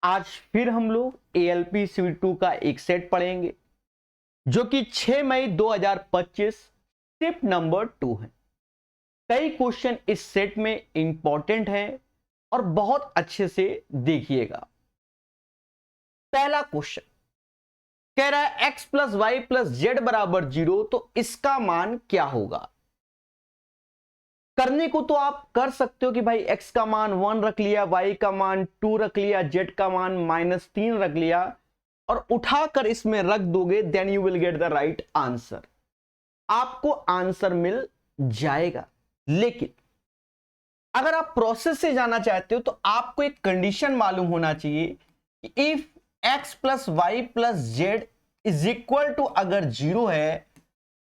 आज फिर हम लोग ALP Civ 2 का एक सेट पढ़ेंगे जो कि 6 मई 2025 शिफ्ट नंबर 2 है। कई क्वेश्चन इस सेट में इंपॉर्टेंट हैं और बहुत अच्छे से देखिएगा। पहला क्वेश्चन कह रहा है x plus Y plus Z बराबर 0, तो इसका मान क्या होगा। करने को तो आप कर सकते हो कि भाई x का मान 1 रख लिया, y का मान 2 रख लिया, z का मान -3 रख लिया और उठाकर इसमें रख दोगे, then you will get the right answer. आपको आंसर मिल जाएगा। लेकिन अगर आप प्रोसेस से जाना चाहते हो तो आपको एक कंडीशन मालूम होना चाहिए कि if x plus Y plus Z is equal to अगर 0 है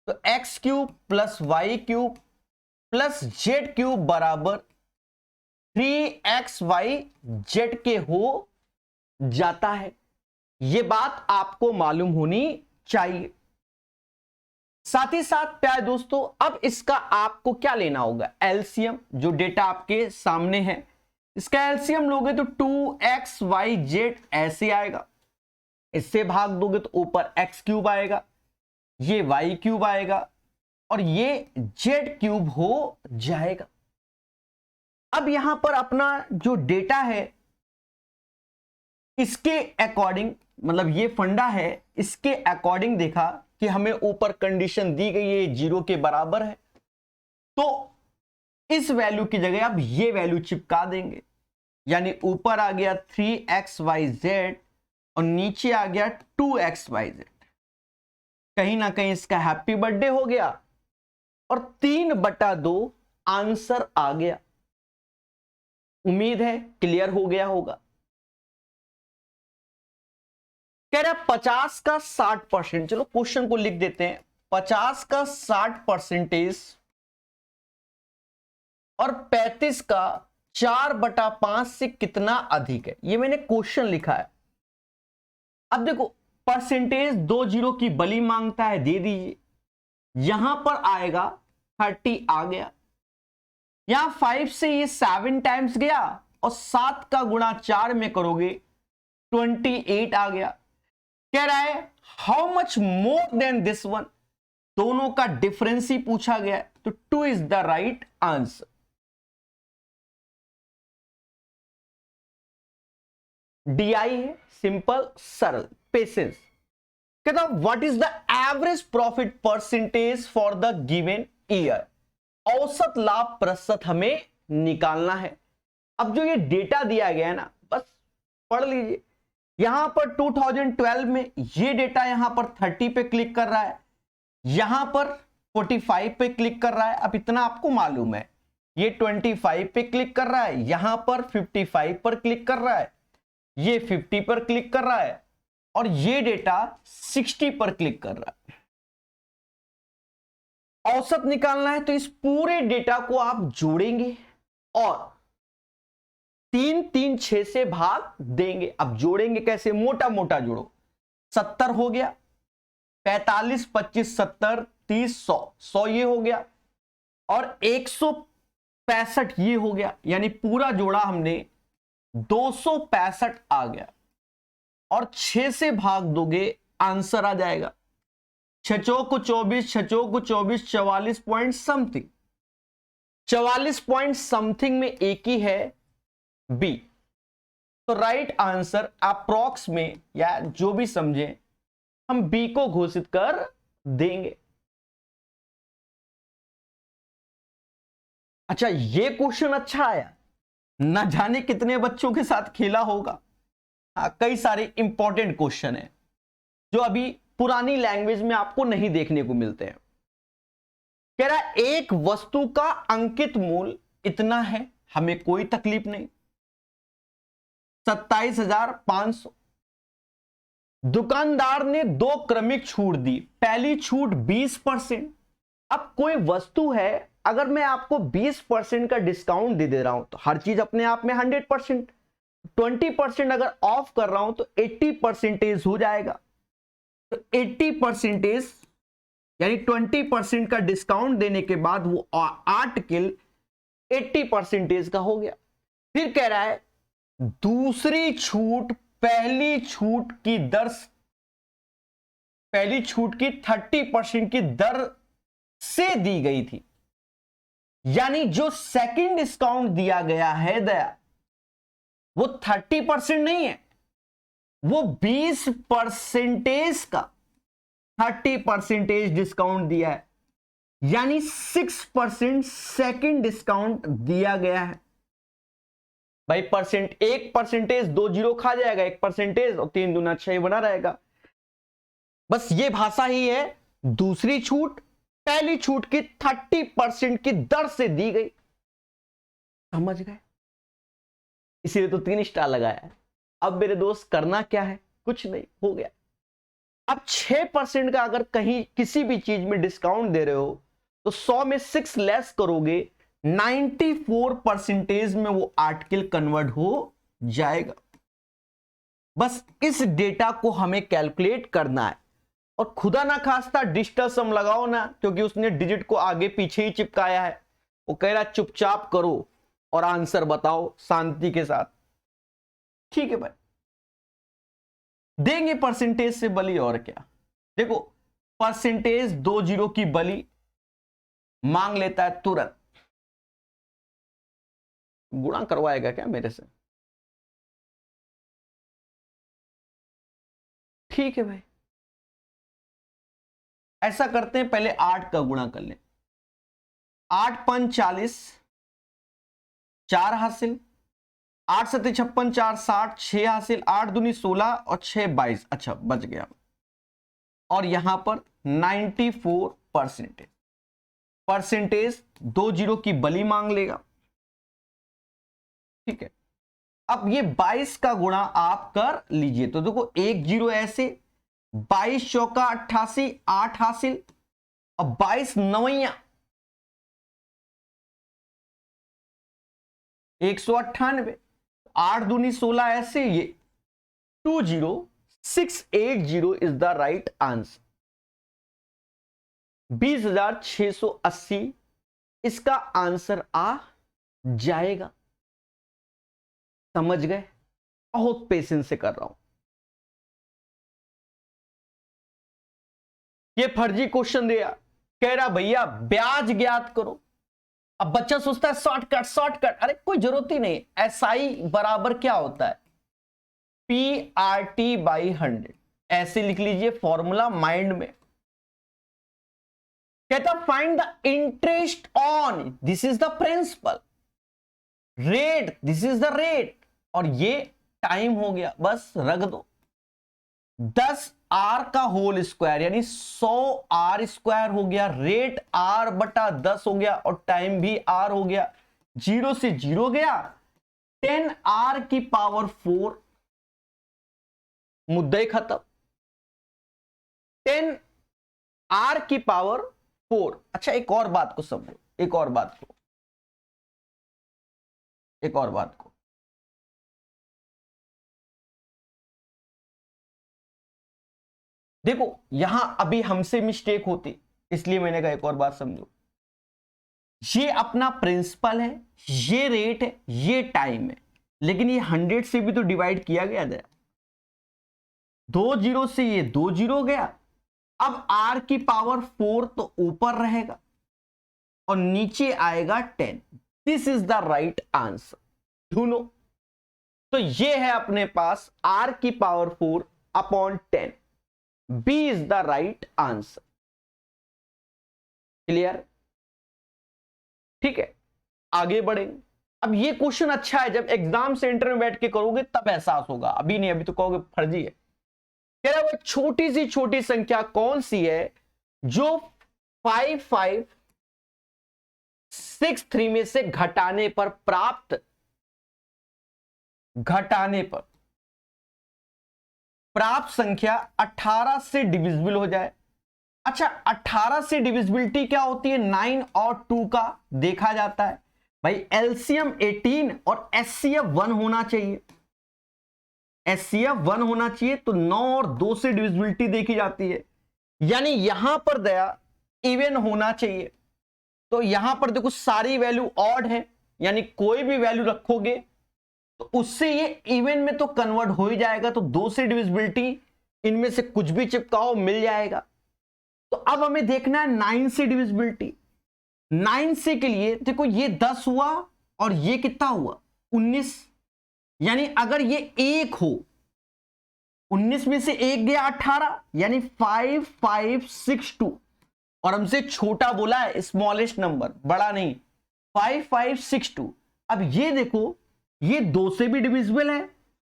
तो x cube plus Y cube plus Z cube बराबर 3xy जेड के हो जाता है। यह बात आपको मालूम होनी चाहिए। साथ ही साथ प्यारे दोस्तों, अब इसका आपको क्या लेना होगा, एलसीएम। जो डेटा आपके सामने है इसका एलसीएम लोगे तो 2xyz ऐसे आएगा, इससे भाग दोगे तो ऊपर x क्यूब आएगा, ये y क्यूब आएगा और ये z क्यूब हो जाएगा। अब यहां पर अपना जो डेटा है इसके अकॉर्डिंग, मतलब ये फंडा है, इसके अकॉर्डिंग देखा कि हमें ऊपर कंडीशन दी गई है 0 के बराबर है, तो इस वैल्यू की जगह अब ये वैल्यू चिपका देंगे। यानी ऊपर आ गया 3xyz और नीचे आ गया 2xyz। कहीं ना कहीं इसका हैप्पी बर्थडे हो गया और 3/2 आंसर आ गया। उम्मीद है क्लियर हो गया होगा। कह रहा है 50 का 60%, चलो क्वेश्चन को लिख देते हैं। 50 का 60% और 35 का 4/5 से कितना अधिक है, ये मैंने क्वेश्चन लिखा है। अब देखो परसेंटेज 2 जीरो की बली मांगता है, दे दीजिए। यहां पर आएगा 30 आ गया, यहां 5 से ये 7 टाइम्स गया और 7 का गुणा 4 में करोगे 28 आ गया। कह रहा है how much more than this one, दोनों का डिफरेंस ही पूछा गया है, तो 2 is the right answer. DI है, सिंपल सरल, पेशेंस। कहता what is the average profit percentage for the given year, औसत लाभ प्रतिशत हमें निकालना है। अब जो ये डेटा दिया गया है ना, बस पढ़ लीजिए। यहां पर 2012 में ये डेटा यहां पर 30 पे क्लिक कर रहा है, यहां पर 45 पे क्लिक कर रहा है। अब इतना आपको मालूम है, ये 25 पे क्लिक कर रहा है, यहां पर 55 पर क्लिक कर रहा है, ये 50 पर क्लिक कर रहा है और ये डेटा 60 पर क्लिक कर रहा है। औसत निकालना है तो इस पूरे डेटा को आप जोड़ेंगे और 3 3 6 से भाग देंगे। अब जोड़ेंगे कैसे, मोटा मोटा जोड़ो। 70 हो गया, 45 25 70 30 100 100 ये हो गया और 165 ये हो गया। यानी पूरा जोड़ा हमने 265 आ गया और 6 से भाग दोगे आंसर आ जाएगा। 6 चौक 24, 6 चौक 24, 44 पॉइंट समथिंग। 44 पॉइंट समथिंग में एक ही है बी, तो राइट आंसर अप्रॉक्स में या जो भी समझे हम बी को घोषित कर देंगे। अच्छा, ये क्वेश्चन अच्छा आया, ना जाने कितने बच्चों के साथ खेला होगा। कई सारे इंपॉर्टेंट क्वेश्चन है जो अभी पुरानी लैंग्वेज में आपको नहीं देखने को मिलते हैं। कह रहा है एक वस्तु का अंकित मूल्य इतना है, हमें कोई तकलीफ नहीं, 27,500। दुकानदार ने 2 क्रमिक छूट दी, पहली छूट 20%। अब कोई वस्तु है, अगर मैं आपको 20% का डिस्काउंट दे रहा हूं तो हर चीज अपने आप में 100%, 20% अगर ऑफ कर रहा हूं तो 80% हो जाएगा। तो 80% यानी 20% का डिस्काउंट देने के बाद वो आर्टिकल 80% का हो गया। फिर कह रहा है दूसरी छूट पहली छूट की 30% की दर से दी गई थी। यानी जो सेकंड डिस्काउंट दिया गया है दया, वो 30% नहीं है, वो 20% का 30% डिस्काउंट दिया है। यानी 6% सेकंड डिस्काउंट दिया गया है। भाई एक परसेंटेज 2 जीरो खा जाएगा, 1% और 3 दूना 6 बना रहेगा। बस ये भाषा ही है। दूसरी छूट पहली छूट की 30% की दर से दी गई। समझ गए? इसीलिए तो 3 स्टार लगाया है। अब मेरे दोस्त करना क्या है? कुछ नहीं, हो गया। अब 6% का अगर कहीं किसी भी चीज में डिस्काउंट दे रहे हो तो 100 में 6 लेस करोगे, 94% में वो आर्टिकल कन्वर्ट हो जाएगा। बस इस डेटा को हमें कैलकुलेट करना है। और खुदा ना खास्ता डिजिटल सम लगाओ ना, क्योंकि उसने डिजिट को आगे पीछे ही चिपकाया है। वो कह रहा चुपचाप करो और आंसर बताओ शांति के साथ। ठीक है भाई, देंगे परसेंटेज से बली, और क्या। देखो, परसेंटेज 2 जीरो की बली मांग लेता है तुरंत। गुणा करवाएगा क्या मेरे से? ठीक है भाई, ऐसा करते हैं, पहले 8 का गुणा कर लें। 8 पंच 40, 4 हासिल, 8 सत्ते 56, 4 60, 6 हासिल, 8 दूनी 16 और 6 22। अच्छा, बच गया। और यहां पर 94% परसेंटेज 2 जीरो की बली मांग लेगा। ठीक है, अब ये 22 का गुणा आप कर लीजिए। तो देखो, 1 जीरो ऐसे, 22 चौका 88, 8 हासिल, और 22 नवैया 198, 8 दूनी 16 ऐसे, ये 20680 इज द राइट आंसर। 20,680 इसका आंसर आ जाएगा। समझ गए? बहुत पेशेंस से कर रहा हूं। ये फर्जी क्वेश्चन दिया, कह रहा भैया ब्याज ज्ञात करो। अब बच्चा सोचता है शॉर्टकट शॉर्टकट, अरे कोई जरूरत ही नहीं। एसआई बराबर क्या होता है? PRT/100। ऐसे लिख लीजिए फॉर्मूला माइंड में। कहता find the interest on, this is the principal, rate, this is the rate, और ये टाइम हो गया, बस रख दो। 10R का होल स्क्वायर यानी 100R² हो गया, रेट R/10 हो गया, और टाइम भी R हो गया। 0 से 0 गया, 10R⁴, मुद्दा ही खत्म। 10R⁴। अच्छा, एक और बात को समझो, एक और बात को। देखो, यहां अभी हमसे मिस्टेक होती, इसलिए मैंने कहा एक और बात समझो। ये अपना प्रिंसिपल है, ये रेट है, ये टाइम है, लेकिन ये 100 से भी तो डिवाइड किया गया था। 2 जीरो से ये 2 जीरो गया। अब R⁴ तो ऊपर रहेगा और नीचे आएगा 10। This is the right answer. ढूंढो। तो ये है अपने पास R⁴/10। B is the right answer. Clear? ठीक है, आगे बढ़ेंगे। अब ये क्वेश्चन अच्छा है, जब एग्जाम सेंटर में बैठ के करोगे तब एहसास होगा, अभी नहीं, अभी तो कहोगे फर्जी है। कह रहा है छोटी सी छोटी संख्या कौन सी है जो 5563 में से घटाने पर प्राप्त संख्या 18 से डिविजिबल हो जाए। अच्छा, 18 से डिविजिबिलिटी क्या होती है? 9 और 2 का देखा जाता है भाई। एलसीएम 18 और एचसीएफ 1 होना चाहिए। एचसीएफ 1 होना चाहिए, तो 9 और 2 से डिविजिबिलिटी देखी जाती है। यानी यहां पर दया इवन होना चाहिए। तो यहां पर देखो सारी वैल्यू ऑड है, यानी कोई भी वैल्यू रखोगे तो उससे ये इवन में तो कन्वर्ट हो ही जाएगा, तो 2 से डिविजिबिलिटी इनमें से कुछ भी चिपकाओ मिल जाएगा। तो अब हमें देखना है 9 से डिविजिबिलिटी। 9 से के लिए देखो ये 10 हुआ और ये कितना हुआ 19, यानी अगर ये 1 हो, 19 में से 1 गया 18, यानी 5562, और हमसे छोटा बोला है स्मॉलेस्ट नंबर, बड़ा नहीं, 5562। अब ये देखो ये 2 से भी डिविजिबल है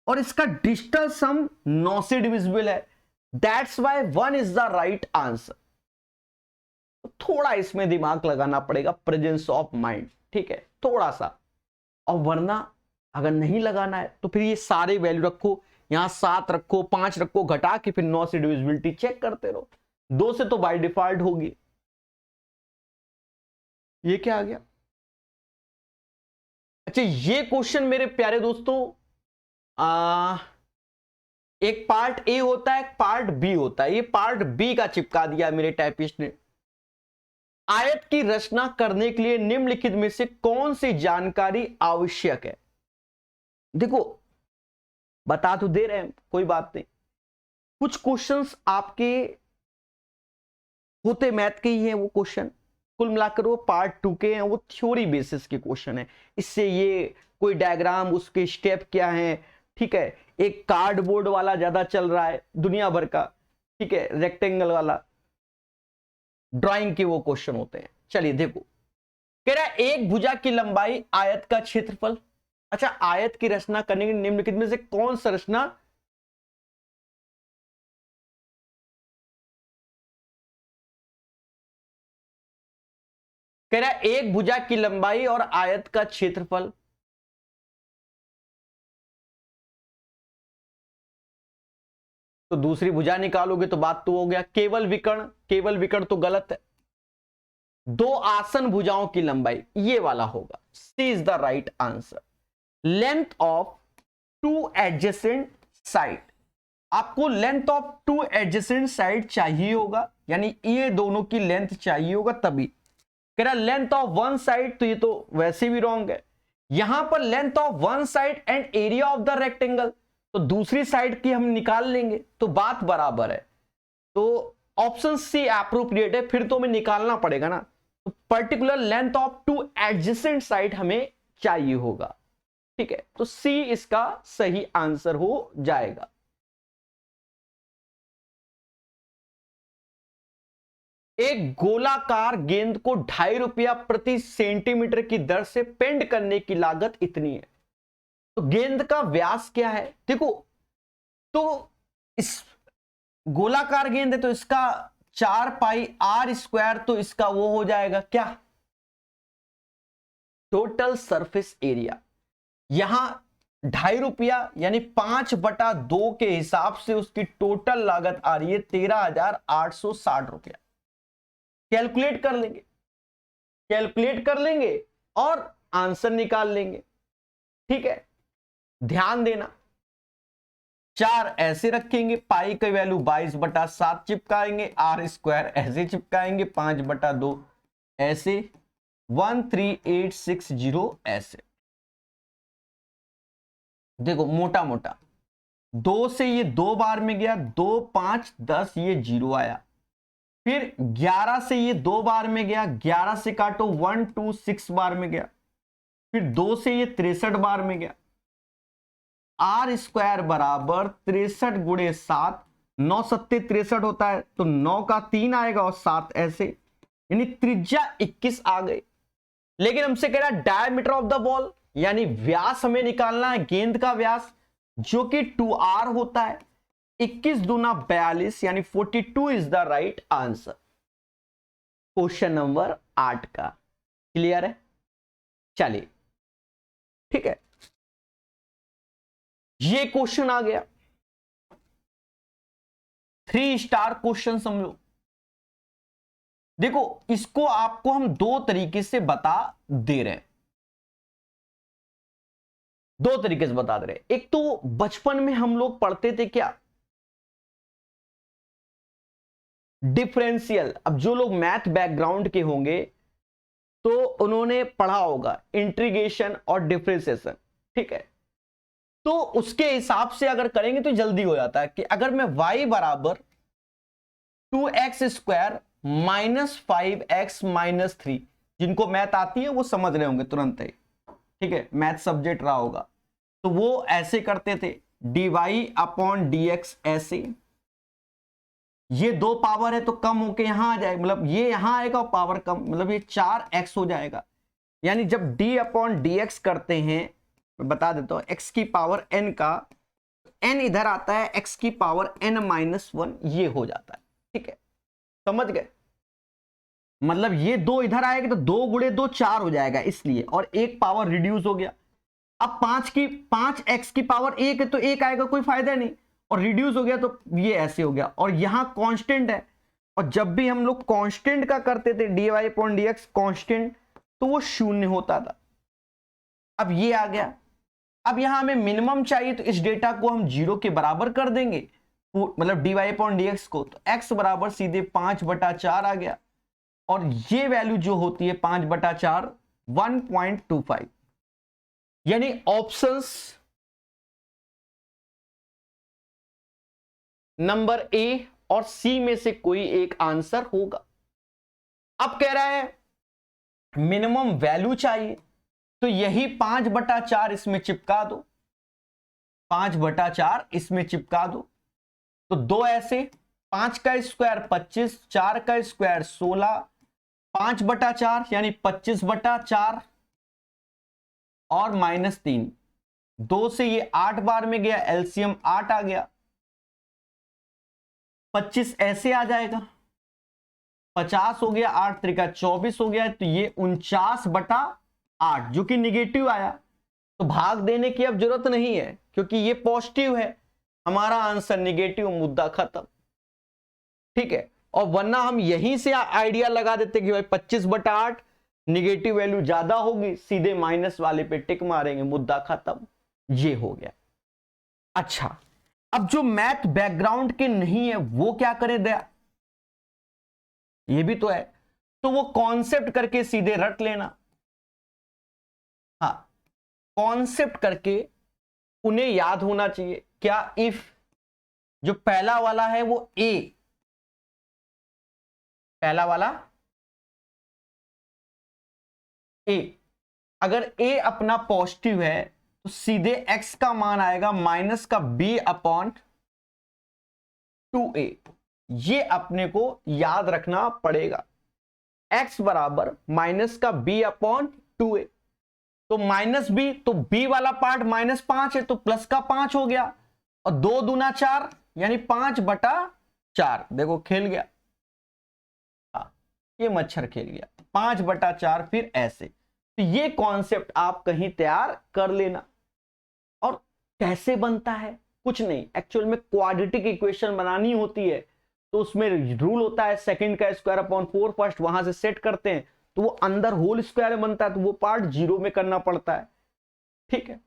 और इसका डिजिटल सम 9 से डिविजिबल है, that's why 1 is the right answer. थोड़ा इसमें दिमाग लगाना पड़ेगा, प्रेजेंस ऑफ माइंड, ठीक है, थोड़ा सा। और वरना अगर नहीं लगाना है तो फिर ये सारे वैल्यू रखो, यहां 7 रखो, 5 रखो, घटा के फिर 9 से डिविजिबिलिटी चेक करते रहो। 2 से तो बाय डिफॉल्ट होगी। ये क्या आ गया? अच्छा, ये क्वेश्चन मेरे प्यारे दोस्तों, एक पार्ट ए होता है, एक पार्ट बी होता है। ये पार्ट बी का चिपका दिया मेरे टाइपिस्ट ने। आयत की रचना करने के लिए निम्नलिखित में से कौन सी जानकारी आवश्यक है? देखो बता तो दे रहे हैं, कोई बात नहीं। कुछ क्वेश्चंस आपके होते मैथ के ही हैं, वो क्वेश्चन कुल मिलाकर वो पार्ट 2 के हैं, वो थ्योरी बेसिस के क्वेश्चन है। इससे ये कोई डायग्राम, उसके स्टेप क्या है, ठीक है। एक कार्डबोर्ड वाला ज्यादा चल रहा है दुनिया भर का, ठीक है, रेक्टेंगल वाला ड्राइंग के वो क्वेश्चन होते हैं। चलिए देखो, कह रहा है एक भुजा की लंबाई, आयत का क्षेत्रफल। अच्छा, आयत की रचना करने के निम्नलिखित में से कौन सा रचना कह रहा है एक भुजा की लंबाई और आयत का क्षेत्रफल। तो दूसरी भुजा निकालोगे तो बात तो हो गया। केवल विकर्ण, केवल विकर्ण तो गलत है। 2 आसन भुजाओं की लंबाई, ये वाला होगा, C is the right answer. Length of 2 adjacent side, आपको लेंथ ऑफ 2 एडजेसेंट साइड चाहिए होगा, यानी ये दोनों की लेंथ चाहिए होगा तभी। कह रहा लेंथ ऑफ 1 साइड, तो ये तो वैसे भी रॉन्ग है। यहां पर length of 1 side and area of the rectangle, तो दूसरी साइड की हम निकाल लेंगे तो बात बराबर है। तो ऑप्शन सी एप्रोप्रिएट है, फिर तो हमें निकालना पड़ेगा ना। तो particular length of 2 adjacent side हमें चाहिए होगा, ठीक है। तो सी इसका सही आंसर हो जाएगा। एक गोलाकार गेंद को 2.5 रुपया प्रति सेंटीमीटर की दर से पेंट करने की लागत इतनी है। तो गेंद का व्यास क्या है? देखो, तो इस गोलाकार गेंद है तो इसका 4 पाई आर स्क्वायर, तो इसका वो हो जाएगा क्या, टोटल सरफेस एरिया। यहां 2.5 रुपया यानी 5/2 के हिसाब से उसकी टोटल लागत आ रही है 13,860 रुपया। कैलकुलेट कर लेंगे, कैलकुलेट कर लेंगे और आंसर निकाल लेंगे, ठीक है। ध्यान देना, 4 ऐसे रखेंगे, पाई की वैल्यू 22/7 चिपकाएंगे, आर स्क्वायर ऐसे चिपकाएंगे, 5/2 ऐसे, 13860 ऐसे। देखो मोटा मोटा 2 से ये 2 बार में गया, 2 5 10, ये 0 आया। फिर 11 से ये 2 बार में गया, 11 से काटो 1 2 6 बार में गया। फिर 2 से ये 63 बार में गया। आर स्क्वायर बराबर 63 गुणे 7, 9 सत्ते 63 होता है, तो 9 का 3 आएगा और 7 ऐसे, यानी त्रिज्या 21 आ गई। लेकिन हमसे कह रहा है डायमीटर ऑफ द बॉल, यानी व्यास हमें निकालना है, गेंद का व्यास, जो कि 2r होता है। 21 दूना 42, यानी 42 is the right answer. Question number 8 का क्लियर है? चलिए ठीक है, ये क्वेश्चन आ गया 3 स्टार क्वेश्चन समझो। देखो इसको आपको हम 2 तरीके से बता दे रहे हैं, 2 तरीके से बता दे रहे हैं। एक तो बचपन में हम लोग पढ़ते थे क्या, डिफरेंशियल। अब जो लोग मैथ बैकग्राउंड के होंगे तो उन्होंने पढ़ा होगा इंटीग्रेशन और डिफरेंशिएशन, ठीक है। तो उसके हिसाब से अगर करेंगे तो जल्दी हो जाता है कि अगर मैं y बराबर 2x² माइनस 5x माइनस 3, जिनको मैथ आती है वो समझ रहे होंगे तुरंत ही, ठीक है, मैथ सब्जेक्ट रहा होगा, तो वो ऐसे करते थे dy/dx ऐसे, ये 2 पावर है तो कम होके यहां आ जाएगा, मतलब ये यहां आएगा और पावर कम, मतलब ये 4x हो जाएगा। यानी जब d/dx करते हैं, मैं बता देता हूं, x की पावर n का n इधर आता है, x की पावर n-1 ये हो जाता है, ठीक है, समझ गए। मतलब ये 2 इधर आएगा तो 2 गुणे 2 4 हो जाएगा इसलिए, और एक पावर रिड्यूस हो गया। अब 5x की पावर 1 है तो 1 आएगा, कोई फायदा नहीं, और रिड्यूस हो गया तो ये ऐसे हो गया, और यहां कांस्टेंट है, और जब भी हम लोग कांस्टेंट का करते थे dy/dx कांस्टेंट, तो वो 0 होता था। अब ये आ गया, अब यहां हमें मिनिमम चाहिए तो इस डेटा को हम 0 के बराबर कर देंगे, मतलब dy/dx को, तो x बराबर सीधे 5/4 आ गया, और ये वैल्यू जो होती है 5/4 1.25, यानी ऑप्शंस नंबर ए और सी में से कोई एक आंसर होगा। अब कह रहा है मिनिमम वैल्यू चाहिए, तो यही 5/4 इसमें चिपका दो, 5/4 इसमें चिपका दो, तो 2 ऐसे, 5 का स्क्वायर 25, 4 का स्क्वायर 16, 5/4 यानी 25/4 और -3, 2 से ये 8 बार में गया, एलसीएम 8 आ गया, 25 ऐसे आ जाएगा, 50 हो गया, 8 त्रिका 24 हो गया, तो ये 49/8 जो कि निगेटिव आया, तो भाग देने की अब जरूरत नहीं है क्योंकि ये पॉजिटिव है, हमारा आंसर निगेटिव, मुद्दा खत्म, ठीक है। और वरना हम यहीं से आइडिया लगा देते कि भाई 25/8 निगेटिव वैल्यू ज्यादा होगी, सीधे माइनस वाले पे टिक मारेंगे, मुद्दा खत्म, ये हो गया। अच्छा, अब जो मैथ बैकग्राउंड के नहीं है वो क्या करें दया, ये भी तो है, तो वो कॉन्सेप्ट करके सीधे रट लेना। हाँ, कॉन्सेप्ट करके उन्हें याद होना चाहिए क्या, इफ जो पहला वाला है वो ए, पहला वाला ए, अगर ए अपना पॉजिटिव है तो सीधे x का मान आएगा माइनस का b/2a, ये अपने को याद रखना पड़ेगा, x बराबर माइनस का b/2a, तो माइनस b, तो b वाला पार्ट -5 है तो प्लस का 5 हो गया, और 2 दूना 4 यानी 5/4, देखो खेल गया, ये मच्छर खेल गया, 5/4 फिर ऐसे, तो ये कॉन्सेप्ट आप कहीं तैयार कर लेना। और कैसे बनता है, कुछ नहीं, एक्चुअल में क्वाड्रेटिक इक्वेशन बनानी होती है तो उसमें रूल होता है सेकंड का स्क्वायर अपॉन 4, फर्स्ट वहां से सेट करते हैं तो वो अंदर होल स्क्वायर में बनता है, तो वो पार्ट 0 में करना पड़ता है, ठीक है।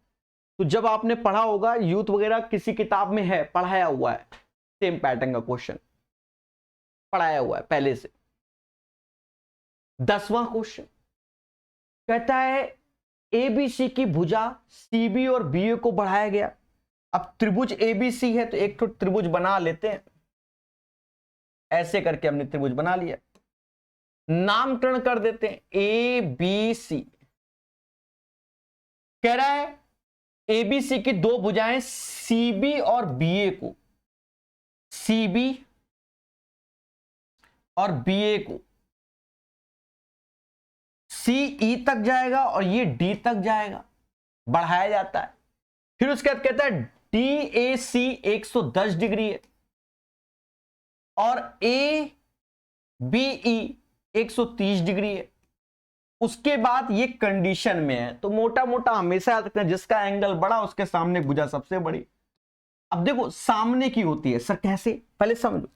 तो जब आपने पढ़ा होगा, यूथ वगैरह किसी किताब में है, पढ़ाया हुआ है, सेम पैटर्न का क्वेश्चन पढ़ाया हुआ है पहले से। 10वां क्वेश्चन कहता है एबीसी की भुजा सीबी और बीए को बढ़ाया गया। अब त्रिभुज एबीसी है तो एक तो त्रिभुज बना लेते हैं, ऐसे करके हमने त्रिभुज बना लिया, नामकरण कर देते हैं ए बी सी। कह रहा है एबीसी की 2 भुजाएं सीबी और बीए को, सीबी और बीए को, सी ई तक जाएगा और ये डी तक जाएगा, बढ़ाया जाता है। फिर उसके बाद कहता है डी ए सी 110 डिग्री है और ए बी ई 130 डिग्री है। उसके बाद ये कंडीशन में है, तो मोटा मोटा हमेशा याद रखना, जिसका एंगल बड़ा उसके सामने भुजा सबसे बड़ी। अब देखो सामने की होती है, सर कैसे, पहले समझो।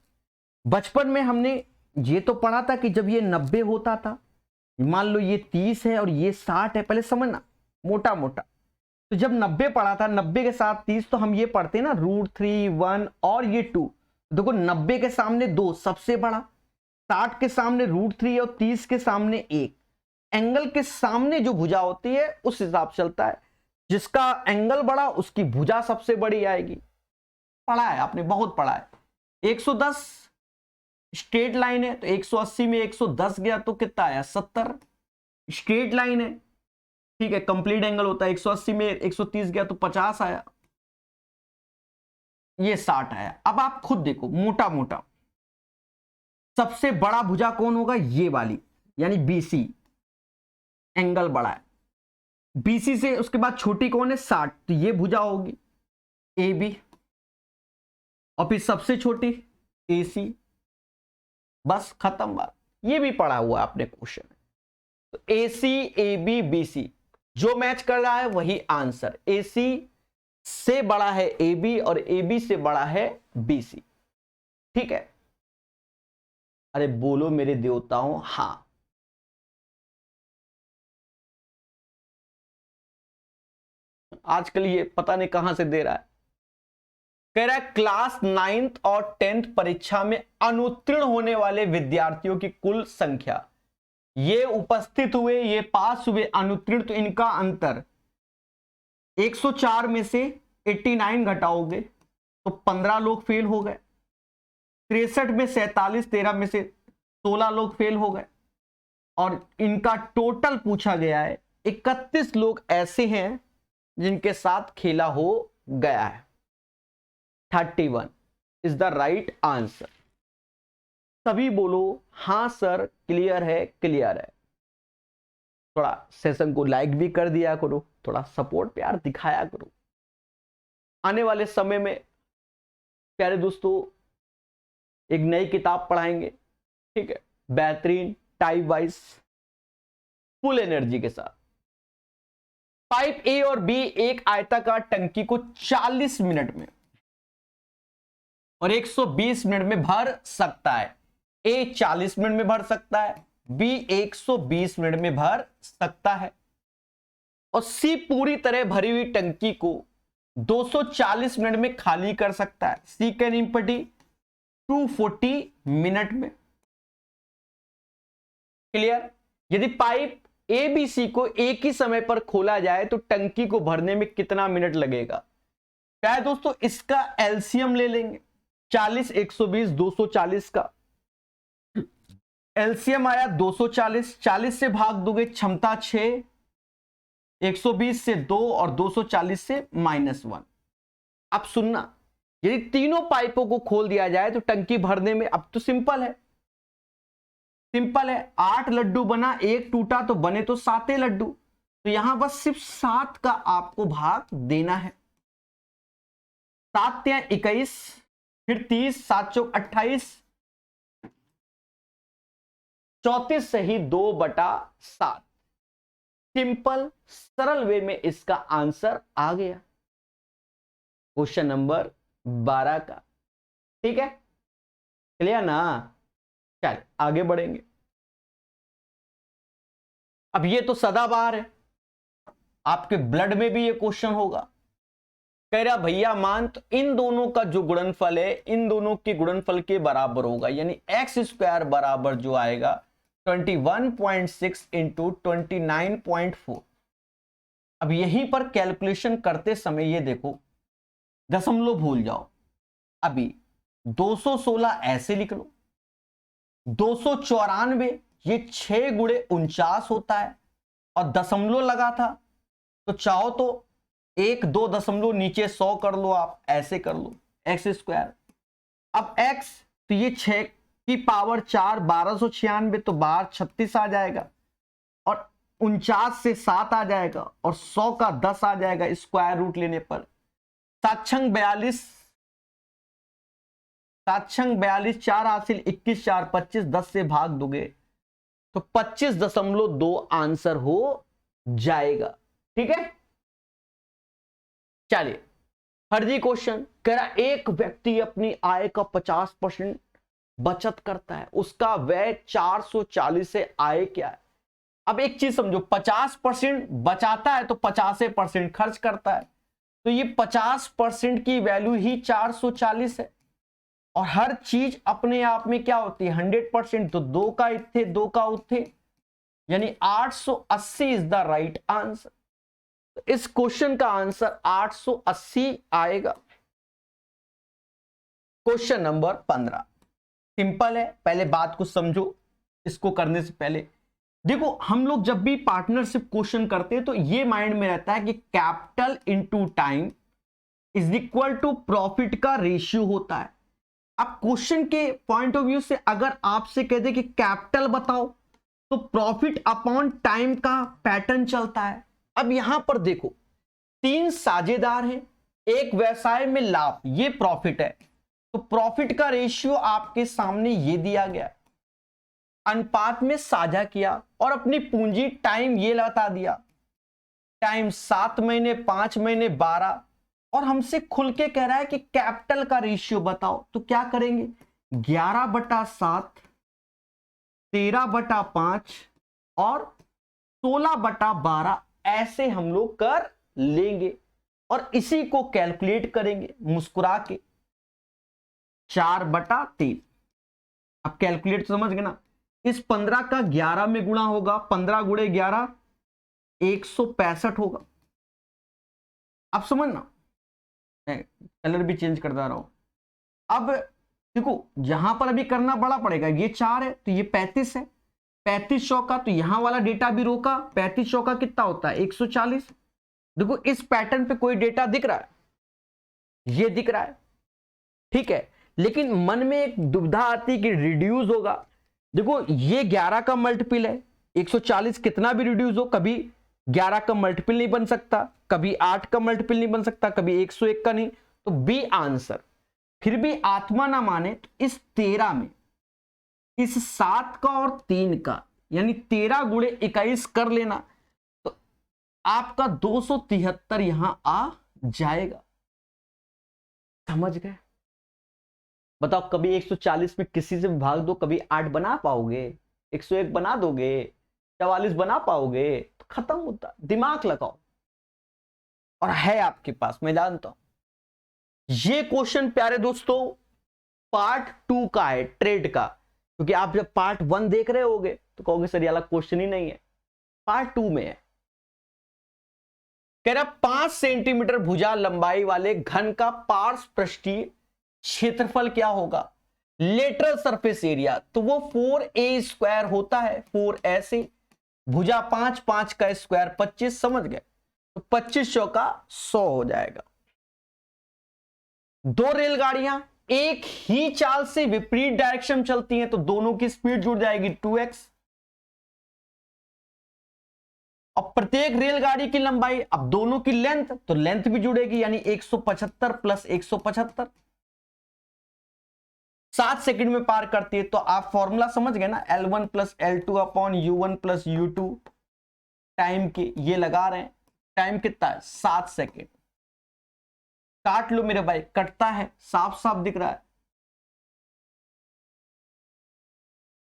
बचपन में हमने ये तो पढ़ा था कि जब ये 90 होता था, मान लो ये 30 है और ये 60 है, पहले समझना मोटा मोटा। तो जब 90 पढ़ा था, 90 के साथ 30, तो हम ये पढ़ते ना √3, 1 और ये 2। देखो 90 के सामने 2 सबसे बड़ा, 60 के सामने √3 और 30 के सामने 1। एंगल के सामने जो भुजा होती है उस हिसाब से चलता है। जिसका एंगल बड़ा उसकी भुजा सबसे बड़ी आएगी। पढ़ा है आपने, बहुत पढ़ा है। 110 स्ट्रेट लाइन है तो 180 में 110 गया तो कितना आया 70। स्ट्रेट लाइन है, ठीक है, कंप्लीट एंगल होता है। 180 में 130 गया तो 50 आया, ये 60 आया। अब आप खुद देखो, मोटा मोटा सबसे बड़ा भुजा कौन होगा, ये वाली, यानी बीसी, एंगल बड़ा है। बीसी से उसके बाद छोटी कौन है 60, तो ये भुजा होगी ए बी, और फिर सबसे छोटी ए सी, बस खत्म बात। ये भी पढ़ा हुआ आपने क्वेश्चन। तो ए सी ए बी बी सी जो मैच कर रहा है वही आंसर। ए सी से बड़ा है ए बी और ए बी से बड़ा है बी सी, ठीक है। अरे बोलो मेरे देवताओं हां। आजकल ये पता नहीं कहां से दे रहा है। कह रहा है क्लास 9th और 10th परीक्षा में अनुत्तीर्ण होने वाले विद्यार्थियों की कुल संख्या, ये उपस्थित हुए, ये पास हुए, अनुत्तीर्ण, तो इनका अंतर 104 में से 89 घटाओगे तो 15 लोग फेल हो गए। 63 में 47, 13 में से 16 लोग फेल हो गए। और इनका टोटल पूछा गया है 31 लोग ऐसे हैं जिनके साथ खेला हो गया है। 31 इज द राइट आंसर। सभी बोलो हां सर, क्लियर है, क्लियर है। थोड़ा सेशन को लाइक भी कर दिया करो, थोड़ा सपोर्ट प्यार दिखाया करो। आने वाले समय में प्यारे दोस्तों एक नई किताब पढ़ाएंगे, ठीक है, बेहतरीन टाइप वाइज फुल एनर्जी के साथ। पाइप ए और बी एक आयताकार टंकी को 40 मिनट में और 120 मिनट में भर सकता है। ए 40 मिनट में भर सकता है, बी 120 मिनट में भर सकता है, और सी पूरी तरह भरी हुई टंकी को 240 मिनट में खाली कर सकता है। सी कैन एम्प्टी 240 मिनट में। क्लियर? यदि पाइप ए बी सी को एक ही समय पर खोला जाए तो टंकी को भरने में कितना मिनट लगेगा? क्या है दोस्तों, इसका एलसीएम ले लेंगे। 40 120 240 का एलसीएम आया 240। 40 से भाग दोगे क्षमता 6, 120 से 2 और 240 से -1। अब सुनना, यदि तीनों पाइपों को खोल दिया जाए तो टंकी भरने में, अब तो सिंपल है, सिंपल है। 8 लड्डू बना, 1 टूटा तो बने तो 7 लड्डू, तो यहां बस सिर्फ 7 का आपको भाग देना है। 7 या 21, फिर 30, 7 चौक 28, 34 से ही 2/7। सिंपल सरल वे में इसका आंसर आ गया क्वेश्चन नंबर 12 का। ठीक है, क्लियर ना? चल आगे बढ़ेंगे। अब ये तो सदाबहार है, आपके ब्लड में भी ये क्वेश्चन होगा। कह रहा भैया मान, तो इन दोनों का जो गुणनफल है इन दोनों के गुणनफल के बराबर होगा, यानी एक्स स्क्वायर बराबर जो आएगा 21.6 इंटू 29.4। अब यहीं पर कैलकुलेशन करते समय ये देखो, दशमलव भूल जाओ। अभी 216 ऐसे लिख लो, 294 ये 6 गुणे 49 होता है, और दशमलव लगा था तो चाहो तो 1 2 दशमलव नीचे 100 कर लो, आप ऐसे कर लो एक्स स्क्वायर। अब एक्स तो ये 6 की पावर 4 1296, तो 1236 आ जाएगा, और 49 से 7 आ जाएगा, और 100 का 10 आ जाएगा स्क्वायर रूट लेने पर। 7 छंग 42, 7 छंग 42, 4 हासिल 21, 4 25, 10 से भाग दोगे तो 25.2 आंसर हो जाएगा। ठीक है, चलिए फर्जी क्वेश्चन। कह रहा एक व्यक्ति अपनी आय का 50% बचत करता है, उसका व्यय 440 से आय क्या है? अब एक चीज समझो, 50% बचाता है तो 50% खर्च करता है, तो ये 50% की वैल्यू ही 440 है। और हर चीज अपने आप में क्या होती है 100%, तो 2 का इत्थे 2 का उत्थे, यानी 880 इज द राइट आंसर। तो इस क्वेश्चन का आंसर 880 आएगा। क्वेश्चन नंबर 15 सिंपल है, पहले बात को समझो। इसको करने से पहले देखो, हम लोग जब भी पार्टनरशिप क्वेश्चन करते हैं तो ये माइंड में रहता है कि capital into time is equal to profit का रेशियो होता है। अब क्वेश्चन के पॉइंट ऑफ व्यू से अगर आपसे कह दे कि कैपिटल बताओ, तो प्रॉफिट अपॉन टाइम का पैटर्न चलता है। अब यहां पर देखो, 3 साझेदार हैं, एक व्यवसाय में लाभ, ये प्रॉफिट है, तो प्रॉफिट का रेशियो आपके सामने ये दिया गया, अनुपात में साझा किया और अपनी पूंजी टाइम ये बता दिया, टाइम 7 महीने, 5 महीने, 12, और हमसे खुल के कह रहा है कि कैपिटल का रेशियो बताओ। तो क्या करेंगे, 11/7, 13/5 और 16/12 ऐसे हम लोग कर लेंगे और इसी को कैलकुलेट करेंगे मुस्कुरा के, 4/3। अब कैलकुलेट समझ गए ना, इस 15 का 11 में गुणा होगा, 15 गुणे 11 165 होगा। अब समझना, कलर भी चेंज करता रहा हूं। अब देखो, यहां पर अभी करना बड़ा पड़ेगा, ये 4 है तो ये 35 है, 35 चौका, तो यहां वाला डेटा भी रोका, 35 चौका कितना होता है 140। देखो इस पैटर्न पे कोई डेटा दिख रहा है, ये दिख रहा है, ठीक है, लेकिन मन में एक दुविधा आती है कि रिड्यूस होगा। देखो ये 11 का मल्टीपल है, 140 कितना भी रिड्यूस हो, कभी 11 का मल्टीपल नहीं बन सकता, कभी 8 का मल्टीपल नहीं बन सकता, कभी 101 का नहीं, तो बी आंसर। फिर भी आत्मा ना माने तो इस 13 में इस 7 का और 3 का यानी 13 गुणे 21 कर लेना, तो आपका 273 यहां आ जाएगा। समझ गए? बताओ, कभी 140 में किसी से भाग दो, कभी 8 बना पाओगे? 101 बना दोगे? 44 बना पाओगे? तो खत्म होता। दिमाग लगाओ, और है आपके पास, मैं जानता हूं। ये क्वेश्चन प्यारे दोस्तों पार्ट 2 का है, ट्रेड का, क्योंकि आप जब पार्ट 1 देख रहे होगे तो कहोगे सर ये वाला क्वेश्चन ही नहीं है, पार्ट 2 में है। कह रहा 5 सेंटीमीटर भुजा लंबाई वाले घन का पार्श्व पृष्ठीय क्षेत्रफल क्या होगा, लेटरल सरफेस एरिया, तो वो 4a² होता है, 4 से भुजा 5, 5 का स्क्वायर 25, समझ गए, तो 25 चौका 100 हो जाएगा। 2 रेलगाड़ियां एक ही चाल से विपरीत डायरेक्शन चलती हैं, तो दोनों की स्पीड जुड़ जाएगी 2x, और प्रत्येक रेलगाड़ी की लंबाई, अब दोनों की लेंथ, तो लेंथ भी जुड़ेगी, यानी 175 प्लस 175, 7 सेकंड में पार करती है। तो आप फॉर्मूला समझ गए ना, L1 plus L2 upon U1 plus U2, time के ये लगा रहे हैं, टाइम कितना है 7 सेकंड। काट लो मेरे भाई, कटता है, साफ साफ दिख रहा है,